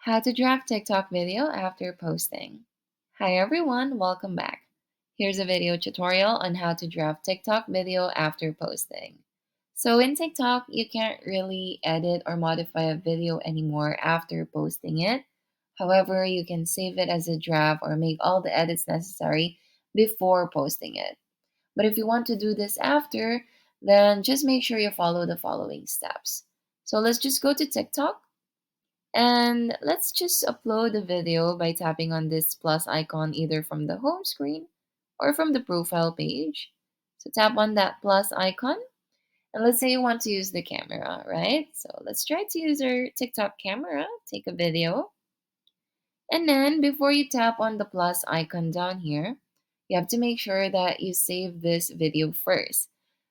How to draft TikTok video after posting. Hi everyone, welcome back. Here's a video tutorial on how to draft TikTok video after posting. So in TikTok, you can't really edit or modify a video anymore after posting it. However, you can save it as a draft or make all the edits necessary before posting it. But if you want to do this after, then just make sure you follow the following steps. So let's just go to TikTok. And let's just upload the video by tapping on this plus icon either from the home screen or from the profile page. So tap on that plus icon and let's say you want to use the camera, right? So let's try to use our TikTok camera, take a video. And then before you tap on the plus icon down here, you have to make sure that you save this video first.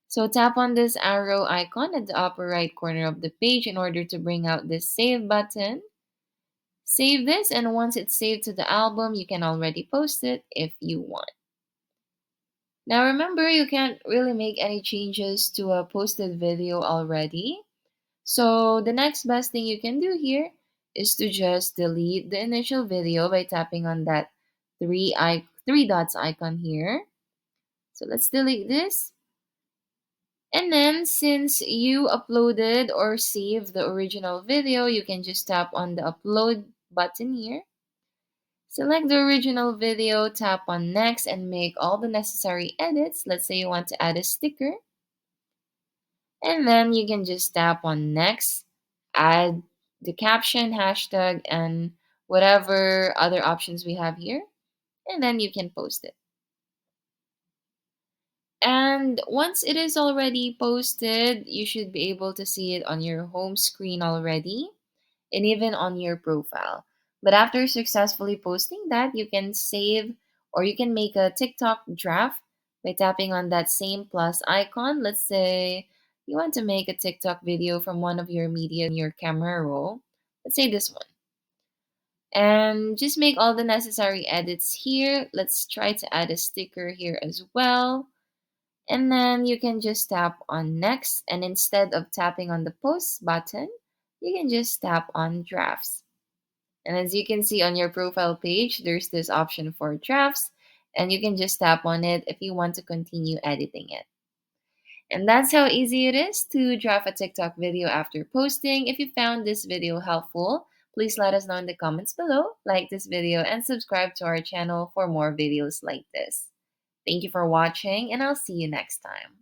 So tap on this arrow icon at the upper right corner of the page in order to bring out this save button. Save this, and once it's saved to the album, you can already post it if you want. Now remember, you can't really make any changes to a posted video already. So the next best thing you can do here is to just delete the initial video by tapping on that three dots icon here. So let's delete this. And then since you uploaded or saved the original video, you can just tap on the upload button here. Select the original video, tap on next, and make all the necessary edits. Let's say you want to add a sticker. And then you can just tap on next, add the caption, hashtag, and whatever other options we have here. And then you can post it. And once it is already posted, you should be able to see it on your home screen already and even on your profile. But after successfully posting that, you can save or you can make a TikTok draft by tapping on that same plus icon. Let's say you want to make a TikTok video from one of your media in your camera roll. Let's say this one. And just make all the necessary edits here. Let's try to add a sticker here as well. And then you can just tap on next, and instead of tapping on the post button, you can just tap on drafts. And as you can see on your profile page, there's this option for drafts, and you can just tap on it if you want to continue editing it. And that's how easy it is to draft a TikTok video after posting. If you found this video helpful, please let us know in the comments below, like this video, and subscribe to our channel for more videos like this. Thank you for watching, and I'll see you next time.